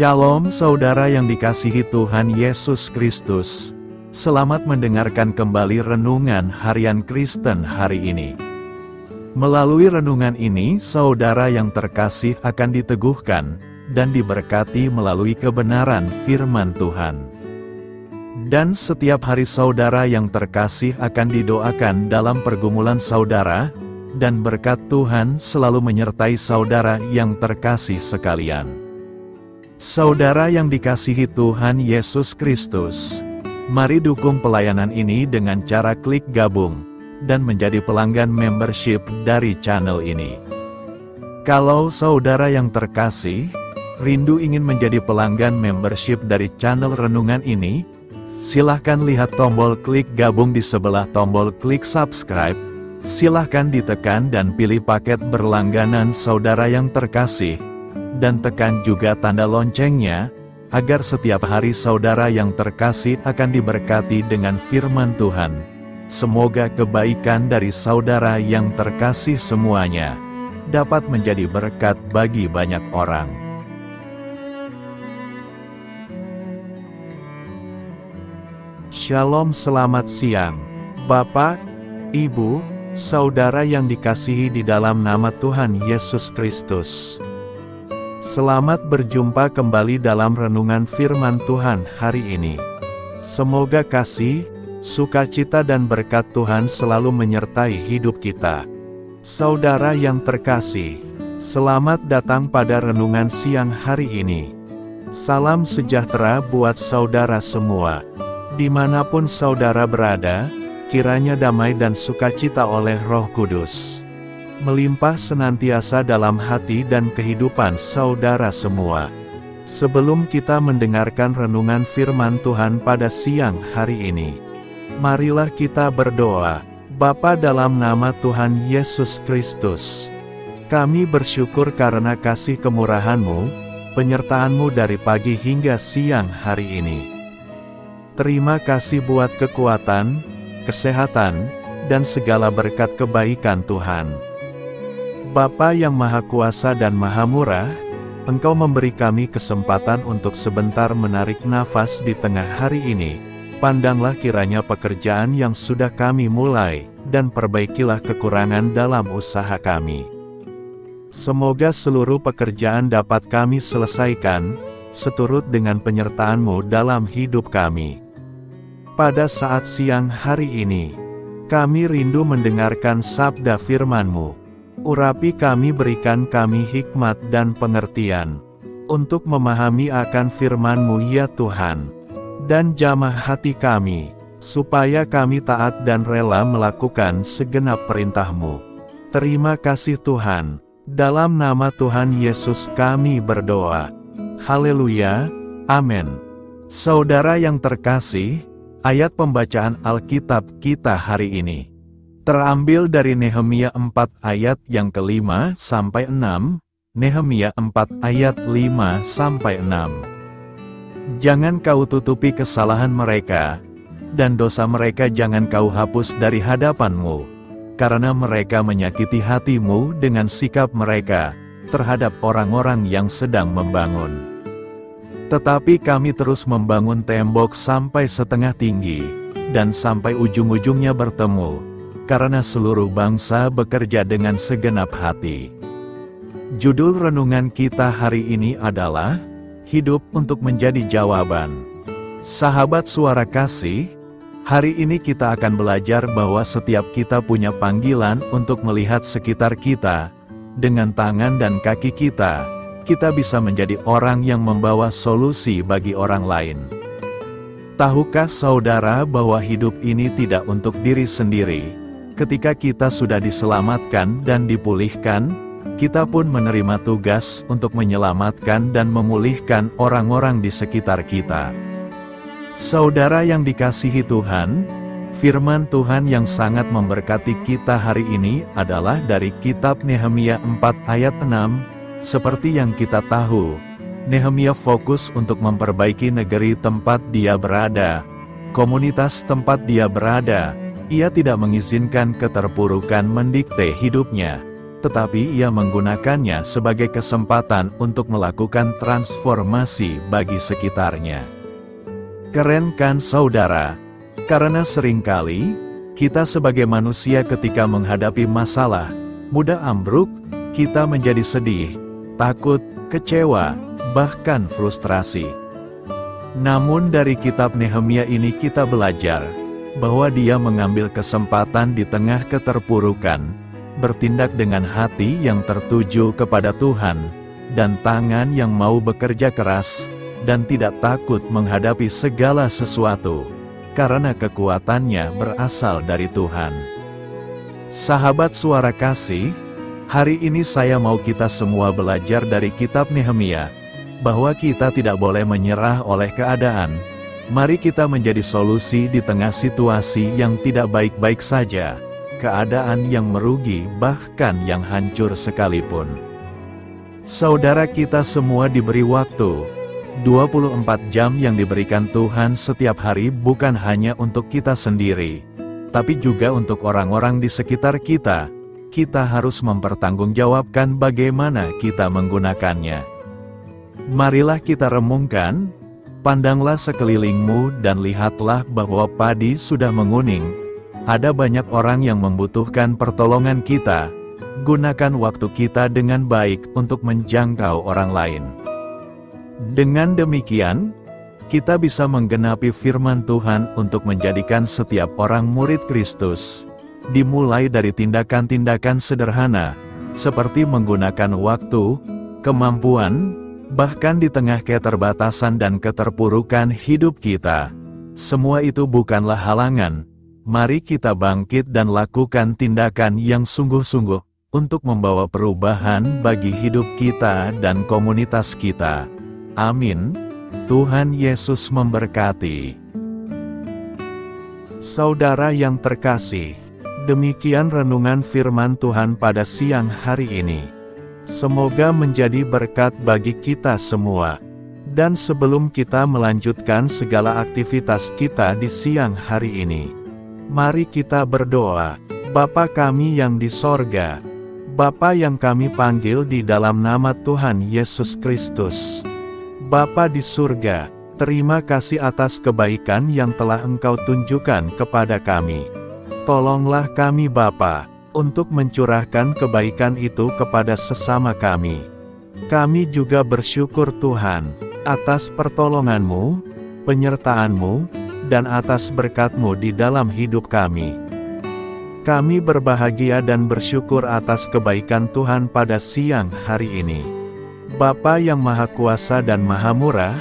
Shalom saudara yang dikasihi Tuhan Yesus Kristus. Selamat mendengarkan kembali renungan harian Kristen hari ini. Melalui renungan ini, saudara yang terkasih akan diteguhkan dan diberkati melalui kebenaran firman Tuhan. Dan setiap hari saudara yang terkasih akan didoakan dalam pergumulan saudara, dan berkat Tuhan selalu menyertai saudara yang terkasih sekalian. Saudara yang dikasihi Tuhan Yesus Kristus, mari dukung pelayanan ini dengan cara klik gabung dan menjadi pelanggan membership dari channel ini. Kalau saudara yang terkasih, rindu ingin menjadi pelanggan membership dari channel renungan ini, silahkan lihat tombol klik gabung di sebelah tombol klik subscribe. Silahkan ditekan dan pilih paket berlangganan saudara yang terkasih, dan tekan juga tanda loncengnya, agar setiap hari saudara yang terkasih akan diberkati dengan firman Tuhan. Semoga kebaikan dari saudara yang terkasih semuanya dapat menjadi berkat bagi banyak orang. Shalom, selamat siang, Bapak, Ibu, saudara yang dikasihi di dalam nama Tuhan Yesus Kristus. Selamat berjumpa kembali dalam renungan firman Tuhan hari ini. Semoga kasih, sukacita dan berkat Tuhan selalu menyertai hidup kita. Saudara yang terkasih, selamat datang pada renungan siang hari ini. Salam sejahtera buat saudara semua. Dimanapun saudara berada, kiranya damai dan sukacita oleh Roh Kudus melimpah senantiasa dalam hati dan kehidupan saudara semua. Sebelum kita mendengarkan renungan firman Tuhan pada siang hari ini, marilah kita berdoa. Bapa, dalam nama Tuhan Yesus Kristus, kami bersyukur karena kasih kemurahan-Mu, penyertaan-Mu dari pagi hingga siang hari ini. Terima kasih buat kekuatan, kesehatan, dan segala berkat kebaikan Tuhan. Bapa yang Maha Kuasa dan Maha Murah, Engkau memberi kami kesempatan untuk sebentar menarik nafas di tengah hari ini. Pandanglah kiranya pekerjaan yang sudah kami mulai, dan perbaikilah kekurangan dalam usaha kami. Semoga seluruh pekerjaan dapat kami selesaikan, seturut dengan penyertaan-Mu dalam hidup kami. Pada saat siang hari ini, kami rindu mendengarkan sabda firman-Mu. Urapi kami, berikan kami hikmat dan pengertian, untuk memahami akan firman-Mu ya Tuhan. Dan jamah hati kami, supaya kami taat dan rela melakukan segenap perintah-Mu. Terima kasih Tuhan, dalam nama Tuhan Yesus kami berdoa. Haleluya, amin. Saudara yang terkasih, ayat pembacaan Alkitab kita hari ini terambil dari Nehemia 4 ayat yang ke-5 sampai 6, Nehemia 4 ayat 5 sampai 6. Jangan kau tutupi kesalahan mereka, dan dosa mereka jangan kau hapus dari hadapan-Mu, karena mereka menyakiti hati-Mu dengan sikap mereka terhadap orang-orang yang sedang membangun. Tetapi kami terus membangun tembok sampai setengah tinggi, dan sampai ujung-ujungnya bertemu, karena seluruh bangsa bekerja dengan segenap hati. Judul renungan kita hari ini adalah Hidup untuk Menjadi Jawaban. Sahabat suara kasih, hari ini kita akan belajar bahwa setiap kita punya panggilan untuk melihat sekitar kita. Dengan tangan dan kaki kita bisa menjadi orang yang membawa solusi bagi orang lain. Tahukah saudara bahwa hidup ini tidak untuk diri sendiri? Ketika kita sudah diselamatkan dan dipulihkan, kita pun menerima tugas untuk menyelamatkan dan memulihkan orang-orang di sekitar kita. Saudara yang dikasihi Tuhan, firman Tuhan yang sangat memberkati kita hari ini adalah dari kitab Nehemia 4 ayat 6. Seperti yang kita tahu, Nehemia fokus untuk memperbaiki negeri tempat dia berada, komunitas tempat dia berada. Ia tidak mengizinkan keterpurukan mendikte hidupnya. tetapi ia menggunakannya sebagai kesempatan untuk melakukan transformasi bagi sekitarnya. Keren kan saudara? Karena seringkali, kita sebagai manusia ketika menghadapi masalah, mudah ambruk, kita menjadi sedih, takut, kecewa, bahkan frustrasi. Namun dari kitab Nehemia ini kita belajar, bahwa dia mengambil kesempatan di tengah keterpurukan, bertindak dengan hati yang tertuju kepada Tuhan, dan tangan yang mau bekerja keras, dan tidak takut menghadapi segala sesuatu, karena kekuatannya berasal dari Tuhan. Sahabat Suara Kasih, hari ini saya mau kita semua belajar dari kitab Nehemia, bahwa kita tidak boleh menyerah oleh keadaan. Mari kita menjadi solusi di tengah situasi yang tidak baik-baik saja, keadaan yang merugi bahkan yang hancur sekalipun. Saudara, kita semua diberi waktu, 24 jam yang diberikan Tuhan setiap hari bukan hanya untuk kita sendiri, tapi juga untuk orang-orang di sekitar kita. Kita harus mempertanggungjawabkan bagaimana kita menggunakannya. Marilah kita renungkan, pandanglah sekelilingmu dan lihatlah bahwa padi sudah menguning. Ada banyak orang yang membutuhkan pertolongan kita. Gunakan waktu kita dengan baik untuk menjangkau orang lain. Dengan demikian, kita bisa menggenapi firman Tuhan untuk menjadikan setiap orang murid Kristus. Dimulai dari tindakan-tindakan sederhana, seperti menggunakan waktu, kemampuan, bahkan di tengah keterbatasan dan keterpurukan hidup kita. Semua itu bukanlah halangan. Mari kita bangkit dan lakukan tindakan yang sungguh-sungguh untuk membawa perubahan bagi hidup kita dan komunitas kita. Amin. Tuhan Yesus memberkati. Saudara yang terkasih, demikian renungan firman Tuhan pada siang hari ini. Semoga menjadi berkat bagi kita semua. Dan sebelum kita melanjutkan segala aktivitas kita di siang hari ini, mari kita berdoa. Bapa kami yang di sorga, Bapa yang kami panggil di dalam nama Tuhan Yesus Kristus. Bapa di surga, terima kasih atas kebaikan yang telah Engkau tunjukkan kepada kami. Tolonglah kami Bapa, untuk mencurahkan kebaikan itu kepada sesama kami. Kami juga bersyukur Tuhan, atas pertolongan-Mu, penyertaan-Mu, dan atas berkat-Mu di dalam hidup kami. Kami berbahagia dan bersyukur atas kebaikan Tuhan pada siang hari ini. Bapa yang Maha Kuasa dan Maha Murah,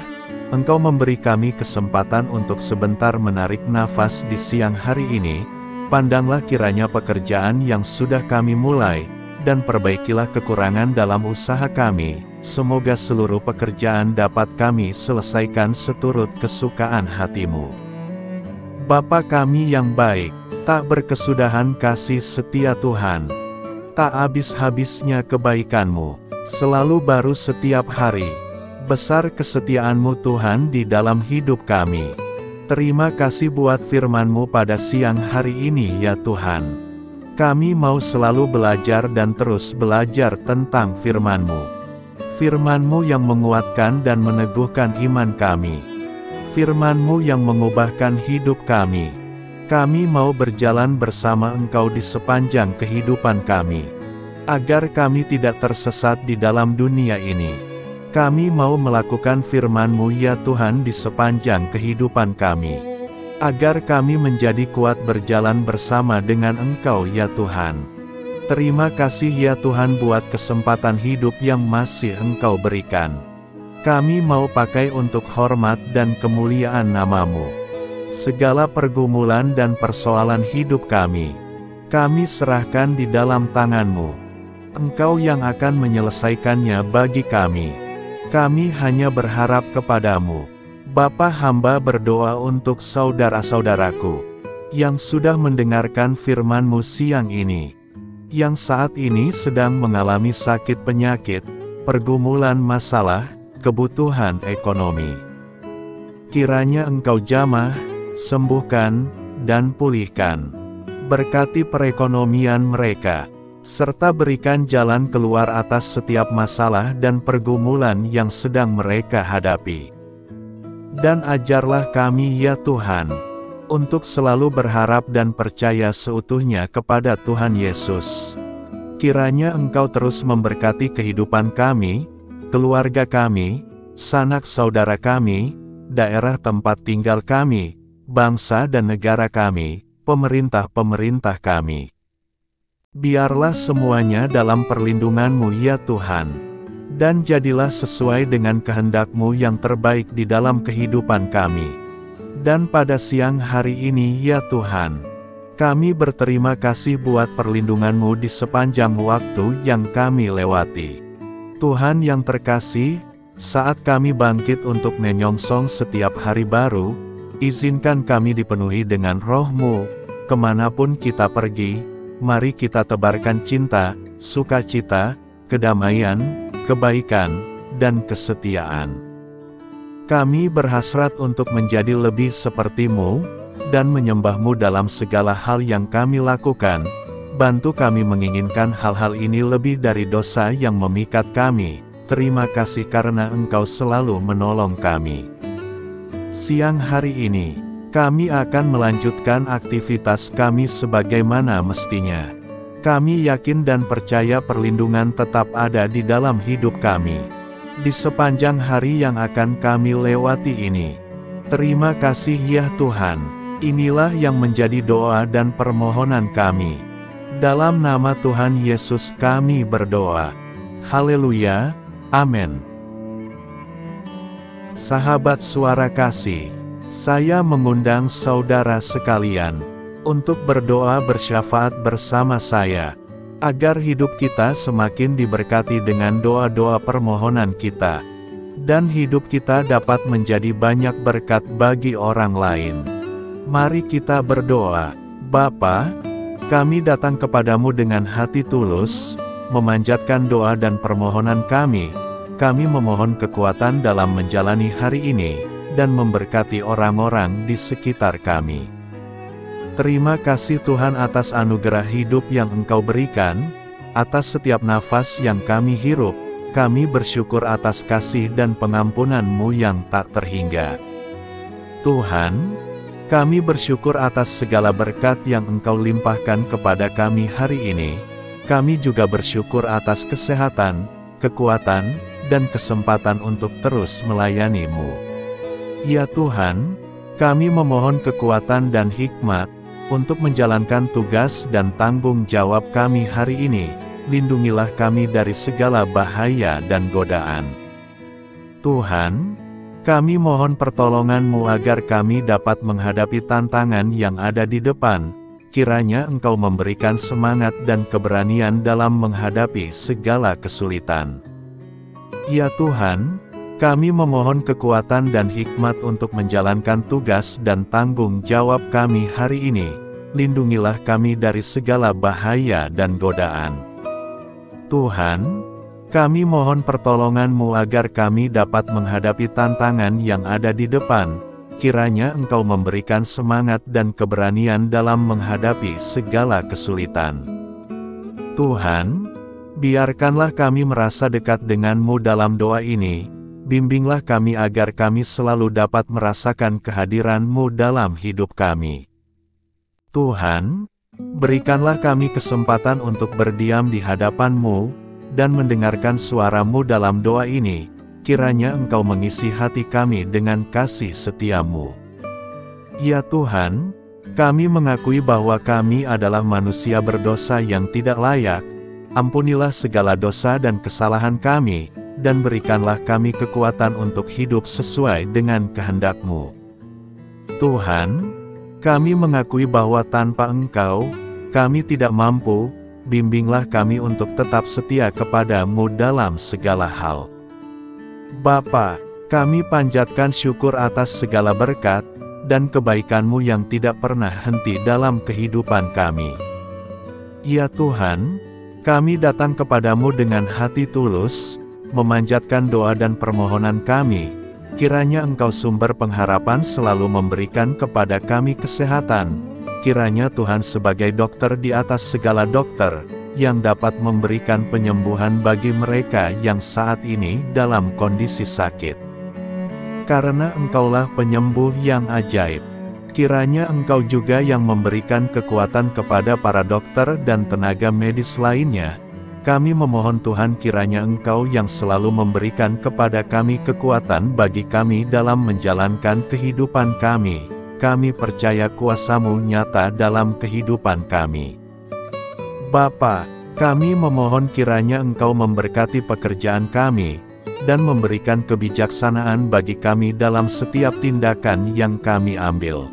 Engkau memberi kami kesempatan untuk sebentar menarik nafas di siang hari ini. Pandanglah kiranya pekerjaan yang sudah kami mulai, dan perbaikilah kekurangan dalam usaha kami. Semoga seluruh pekerjaan dapat kami selesaikan seturut kesukaan hati-Mu. Bapa kami yang baik, tak berkesudahan kasih setia Tuhan, tak habis-habisnya kebaikan-Mu, selalu baru setiap hari. Besar kesetiaan-Mu Tuhan di dalam hidup kami. Terima kasih buat firman-Mu pada siang hari ini ya Tuhan. Kami mau selalu belajar dan terus belajar tentang firman-Mu. Firman-Mu yang menguatkan dan meneguhkan iman kami. Firman-Mu yang mengubahkan hidup kami. Kami mau berjalan bersama Engkau di sepanjang kehidupan kami, agar kami tidak tersesat di dalam dunia ini. Kami mau melakukan firman-Mu ya Tuhan di sepanjang kehidupan kami, agar kami menjadi kuat berjalan bersama dengan Engkau ya Tuhan. Terima kasih ya Tuhan buat kesempatan hidup yang masih Engkau berikan. Kami mau pakai untuk hormat dan kemuliaan nama-Mu. Segala pergumulan dan persoalan hidup kami serahkan di dalam tangan-Mu. Engkau yang akan menyelesaikannya bagi kami. Kami hanya berharap kepada-Mu. Bapa, hamba berdoa untuk saudara-saudaraku yang sudah mendengarkan firman-Mu siang ini, yang saat ini sedang mengalami sakit penyakit, pergumulan masalah, kebutuhan ekonomi. Kiranya Engkau jamah, sembuhkan, dan pulihkan. Berkati perekonomian mereka, serta berikan jalan keluar atas setiap masalah dan pergumulan yang sedang mereka hadapi. Dan ajarlah kami ya Tuhan, untuk selalu berharap dan percaya seutuhnya kepada Tuhan Yesus. Kiranya Engkau terus memberkati kehidupan kami, keluarga kami, sanak saudara kami, daerah tempat tinggal kami, bangsa dan negara kami, pemerintah-pemerintah kami. Biarlah semuanya dalam perlindungan-Mu ya Tuhan, dan jadilah sesuai dengan kehendak-Mu yang terbaik di dalam kehidupan kami. Dan pada siang hari ini ya Tuhan, kami berterima kasih buat perlindungan-Mu di sepanjang waktu yang kami lewati. Tuhan yang terkasih, saat kami bangkit untuk menyongsong setiap hari baru, izinkan kami dipenuhi dengan Roh-Mu, kemanapun kita pergi. Mari kita tebarkan cinta, sukacita, kedamaian, kebaikan, dan kesetiaan. Kami berhasrat untuk menjadi lebih seperti-Mu, dan menyembah-Mu dalam segala hal yang kami lakukan. Bantu kami menginginkan hal-hal ini lebih dari dosa yang memikat kami. Terima kasih karena Engkau selalu menolong kami. Siang hari ini, kami akan melanjutkan aktivitas kami sebagaimana mestinya. Kami yakin dan percaya perlindungan tetap ada di dalam hidup kami di sepanjang hari yang akan kami lewati ini. Terima kasih ya Tuhan. Inilah yang menjadi doa dan permohonan kami. Dalam nama Tuhan Yesus kami berdoa. Haleluya. Amin. Sahabat Suara Kasih, saya mengundang saudara sekalian untuk berdoa bersyafaat bersama saya, agar hidup kita semakin diberkati dengan doa-doa permohonan kita, dan hidup kita dapat menjadi banyak berkat bagi orang lain. Mari kita berdoa. Bapa, kami datang kepadamu dengan hati tulus, memanjatkan doa dan permohonan kami. Kami memohon kekuatan dalam menjalani hari ini, dan memberkati orang-orang di sekitar kami. Terima kasih Tuhan atas anugerah hidup yang Engkau berikan, atas setiap nafas yang kami hirup. Kami bersyukur atas kasih dan pengampunan-Mu yang tak terhingga. Tuhan, kami bersyukur atas segala berkat yang Engkau limpahkan kepada kami hari ini. Kami juga bersyukur atas kesehatan, kekuatan, dan kesempatan untuk terus melayani-Mu. Ya Tuhan, kami memohon kekuatan dan hikmat untuk menjalankan tugas dan tanggung jawab kami hari ini. Lindungilah kami dari segala bahaya dan godaan. Tuhan, kami mohon pertolongan-Mu agar kami dapat menghadapi tantangan yang ada di depan. Kiranya Engkau memberikan semangat dan keberanian dalam menghadapi segala kesulitan. Ya Tuhan, kami memohon kekuatan dan hikmat untuk menjalankan tugas dan tanggung jawab kami hari ini. Lindungilah kami dari segala bahaya dan godaan. Tuhan, kami mohon pertolongan-Mu agar kami dapat menghadapi tantangan yang ada di depan. Kiranya Engkau memberikan semangat dan keberanian dalam menghadapi segala kesulitan. Tuhan, biarkanlah kami merasa dekat dengan-Mu dalam doa ini. Bimbinglah kami agar kami selalu dapat merasakan kehadiran-Mu dalam hidup kami. Tuhan, berikanlah kami kesempatan untuk berdiam di hadapan-Mu, dan mendengarkan suara-Mu dalam doa ini. Kiranya Engkau mengisi hati kami dengan kasih setia-Mu. Ya Tuhan, kami mengakui bahwa kami adalah manusia berdosa yang tidak layak. Ampunilah segala dosa dan kesalahan kami, dan berikanlah kami kekuatan untuk hidup sesuai dengan kehendak-Mu. Tuhan, kami mengakui bahwa tanpa Engkau, kami tidak mampu. Bimbinglah kami untuk tetap setia kepada-Mu dalam segala hal. Bapa, kami panjatkan syukur atas segala berkat dan kebaikan-Mu yang tidak pernah henti dalam kehidupan kami. Ya Tuhan, kami datang kepadamu dengan hati tulus, memanjatkan doa dan permohonan kami. Kiranya Engkau sumber pengharapan selalu memberikan kepada kami kesehatan. Kiranya Tuhan sebagai dokter di atas segala dokter, yang dapat memberikan penyembuhan bagi mereka yang saat ini dalam kondisi sakit. Karena Engkaulah penyembuh yang ajaib, kiranya Engkau juga yang memberikan kekuatan kepada para dokter dan tenaga medis lainnya. Kami memohon Tuhan, kiranya Engkau yang selalu memberikan kepada kami kekuatan bagi kami dalam menjalankan kehidupan kami. Kami percaya kuasa-Mu nyata dalam kehidupan kami. Bapa, kami memohon kiranya Engkau memberkati pekerjaan kami, dan memberikan kebijaksanaan bagi kami dalam setiap tindakan yang kami ambil.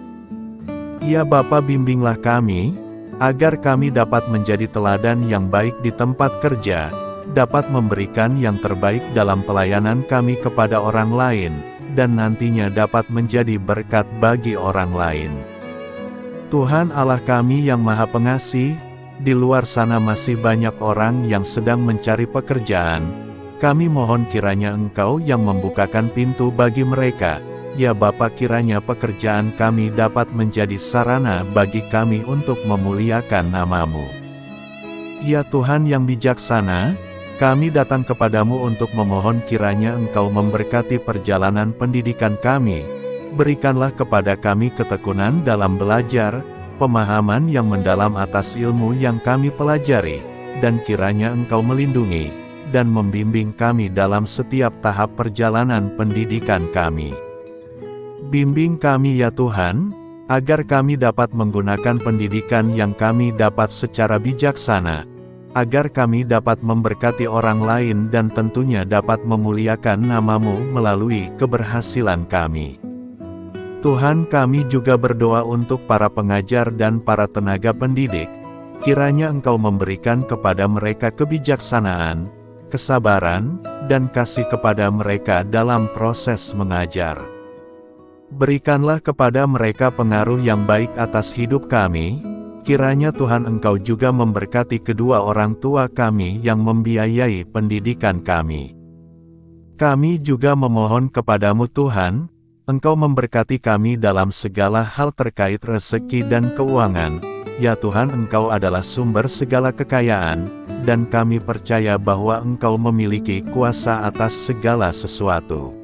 Ya Bapa, bimbinglah kami, agar kami dapat menjadi teladan yang baik di tempat kerja, dapat memberikan yang terbaik dalam pelayanan kami kepada orang lain, dan nantinya dapat menjadi berkat bagi orang lain. Tuhan Allah kami yang Maha Pengasih, di luar sana masih banyak orang yang sedang mencari pekerjaan. Kami mohon kiranya Engkau yang membukakan pintu bagi mereka. Ya Bapa, kiranya pekerjaan kami dapat menjadi sarana bagi kami untuk memuliakan nama-Mu. Ya Tuhan yang bijaksana, kami datang kepadamu untuk memohon kiranya Engkau memberkati perjalanan pendidikan kami. Berikanlah kepada kami ketekunan dalam belajar, pemahaman yang mendalam atas ilmu yang kami pelajari, dan kiranya Engkau melindungi dan membimbing kami dalam setiap tahap perjalanan pendidikan kami. Bimbing kami ya Tuhan, agar kami dapat menggunakan pendidikan yang kami dapat secara bijaksana, agar kami dapat memberkati orang lain dan tentunya dapat memuliakan nama-Mu melalui keberhasilan kami. Tuhan, kami juga berdoa untuk para pengajar dan para tenaga pendidik, kiranya Engkau memberikan kepada mereka kebijaksanaan, kesabaran, dan kasih kepada mereka dalam proses mengajar. Berikanlah kepada mereka pengaruh yang baik atas hidup kami. Kiranya Tuhan Engkau juga memberkati kedua orang tua kami yang membiayai pendidikan kami. Kami juga memohon kepadamu Tuhan, Engkau memberkati kami dalam segala hal terkait rezeki dan keuangan. Ya Tuhan, Engkau adalah sumber segala kekayaan, dan kami percaya bahwa Engkau memiliki kuasa atas segala sesuatu.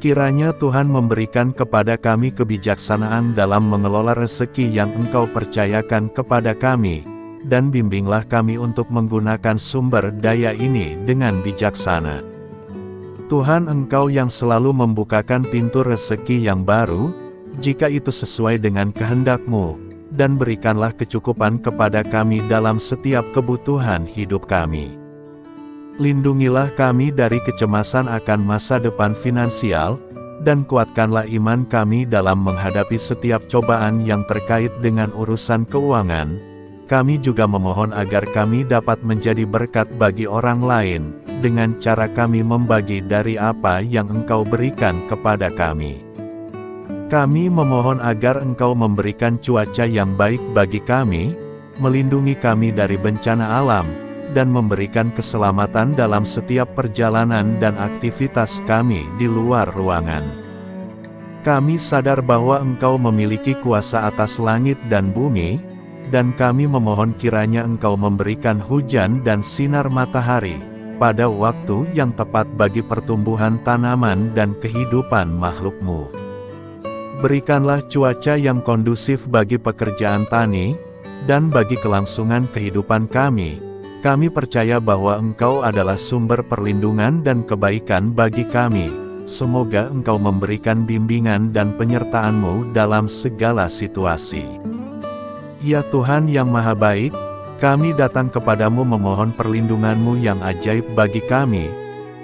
Kiranya Tuhan memberikan kepada kami kebijaksanaan dalam mengelola rezeki yang Engkau percayakan kepada kami, dan bimbinglah kami untuk menggunakan sumber daya ini dengan bijaksana. Tuhan, Engkau yang selalu membukakan pintu rezeki yang baru, jika itu sesuai dengan kehendak-Mu, dan berikanlah kecukupan kepada kami dalam setiap kebutuhan hidup kami. Lindungilah kami dari kecemasan akan masa depan finansial, dan kuatkanlah iman kami dalam menghadapi setiap cobaan yang terkait dengan urusan keuangan. Kami juga memohon agar kami dapat menjadi berkat bagi orang lain, dengan cara kami membagi dari apa yang Engkau berikan kepada kami. Kami memohon agar Engkau memberikan cuaca yang baik bagi kami, melindungi kami dari bencana alam, dan memberikan keselamatan dalam setiap perjalanan dan aktivitas kami di luar ruangan. Kami sadar bahwa Engkau memiliki kuasa atas langit dan bumi, dan kami memohon kiranya Engkau memberikan hujan dan sinar matahari pada waktu yang tepat bagi pertumbuhan tanaman dan kehidupan makhluk-Mu. Berikanlah cuaca yang kondusif bagi pekerjaan tani, dan bagi kelangsungan kehidupan kami. Kami percaya bahwa Engkau adalah sumber perlindungan dan kebaikan bagi kami. Semoga Engkau memberikan bimbingan dan penyertaan-Mu dalam segala situasi. Ya Tuhan yang Maha Baik, kami datang kepadamu memohon perlindungan-Mu yang ajaib bagi kami.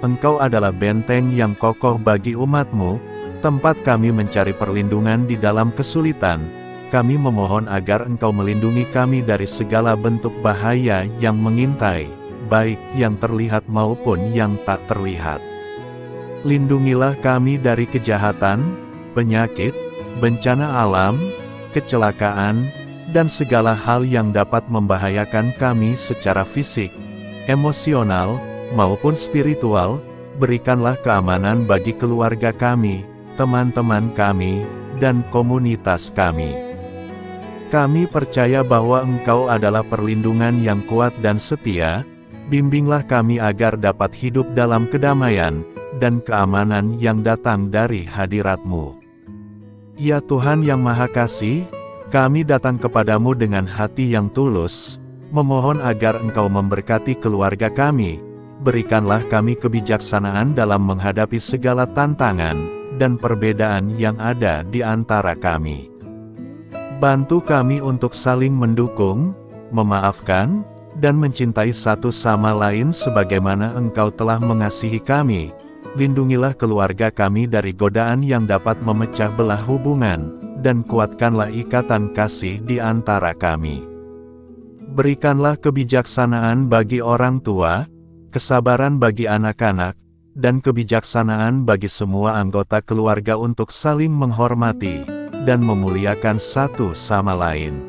Engkau adalah benteng yang kokoh bagi umat-Mu, tempat kami mencari perlindungan di dalam kesulitan. Kami memohon agar Engkau melindungi kami dari segala bentuk bahaya yang mengintai, baik yang terlihat maupun yang tak terlihat. Lindungilah kami dari kejahatan, penyakit, bencana alam, kecelakaan, dan segala hal yang dapat membahayakan kami secara fisik, emosional, maupun spiritual. Berikanlah keamanan bagi keluarga kami, teman-teman kami, dan komunitas kami. Kami percaya bahwa Engkau adalah perlindungan yang kuat dan setia. Bimbinglah kami agar dapat hidup dalam kedamaian dan keamanan yang datang dari hadirat-Mu. Ya Tuhan yang Maha Kasih, kami datang kepadamu dengan hati yang tulus, memohon agar Engkau memberkati keluarga kami. Berikanlah kami kebijaksanaan dalam menghadapi segala tantangan dan perbedaan yang ada di antara kami. Bantu kami untuk saling mendukung, memaafkan, dan mencintai satu sama lain sebagaimana Engkau telah mengasihi kami. Lindungilah keluarga kami dari godaan yang dapat memecah belah hubungan, dan kuatkanlah ikatan kasih di antara kami. Berikanlah kebijaksanaan bagi orang tua, kesabaran bagi anak-anak, dan kebijaksanaan bagi semua anggota keluarga untuk saling menghormati dan memuliakan satu sama lain.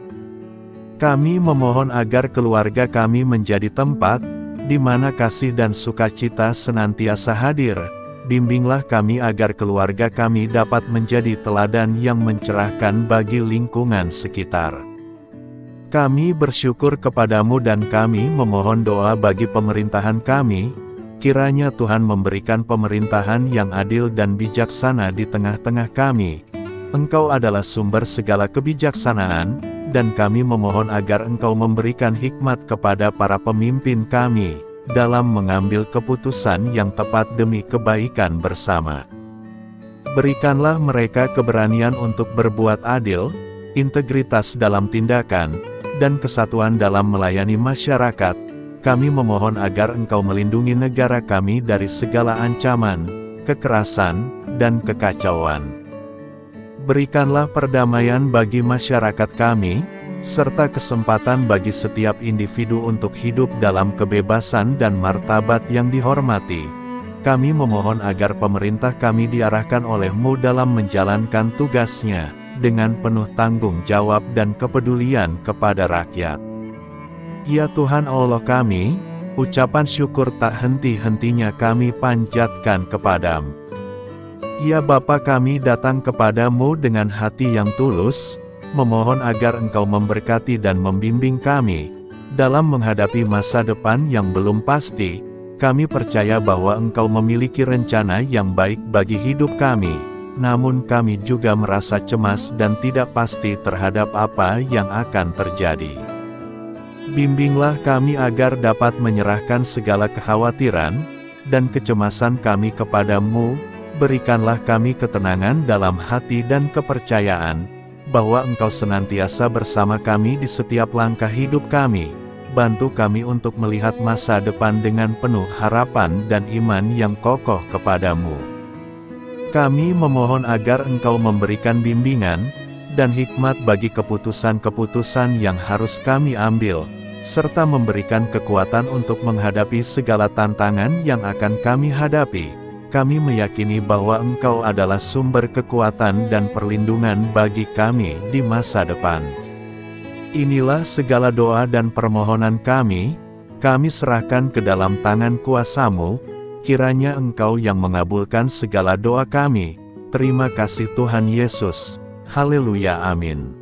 Kami memohon agar keluarga kami menjadi tempat di mana kasih dan sukacita senantiasa hadir. Bimbinglah kami agar keluarga kami dapat menjadi teladan yang mencerahkan bagi lingkungan sekitar. Kami bersyukur kepadamu dan kami memohon doa bagi pemerintahan kami. Kiranya Tuhan memberikan pemerintahan yang adil dan bijaksana di tengah-tengah kami. Engkau adalah sumber segala kebijaksanaan, dan kami memohon agar Engkau memberikan hikmat kepada para pemimpin kami, dalam mengambil keputusan yang tepat demi kebaikan bersama. Berikanlah mereka keberanian untuk berbuat adil, integritas dalam tindakan, dan kesatuan dalam melayani masyarakat. Kami memohon agar Engkau melindungi negara kami dari segala ancaman, kekerasan, dan kekacauan. Berikanlah perdamaian bagi masyarakat kami, serta kesempatan bagi setiap individu untuk hidup dalam kebebasan dan martabat yang dihormati. Kami memohon agar pemerintah kami diarahkan oleh-Mu dalam menjalankan tugasnya, dengan penuh tanggung jawab dan kepedulian kepada rakyat. Ya Tuhan Allah kami, ucapan syukur tak henti-hentinya kami panjatkan kepadamu. Ya Bapa, kami datang kepadamu dengan hati yang tulus, memohon agar Engkau memberkati dan membimbing kami, dalam menghadapi masa depan yang belum pasti. Kami percaya bahwa Engkau memiliki rencana yang baik bagi hidup kami, namun kami juga merasa cemas dan tidak pasti terhadap apa yang akan terjadi. Bimbinglah kami agar dapat menyerahkan segala kekhawatiran dan kecemasan kami kepadamu. Berikanlah kami ketenangan dalam hati dan kepercayaan bahwa Engkau senantiasa bersama kami di setiap langkah hidup kami. Bantu kami untuk melihat masa depan dengan penuh harapan dan iman yang kokoh kepadamu. Kami memohon agar Engkau memberikan bimbingan dan hikmat bagi keputusan-keputusan yang harus kami ambil, serta memberikan kekuatan untuk menghadapi segala tantangan yang akan kami hadapi. Kami meyakini bahwa Engkau adalah sumber kekuatan dan perlindungan bagi kami di masa depan. Inilah segala doa dan permohonan kami serahkan ke dalam tangan kuasa-Mu. Kiranya Engkau yang mengabulkan segala doa kami. Terima kasih Tuhan Yesus. Haleluya, amin.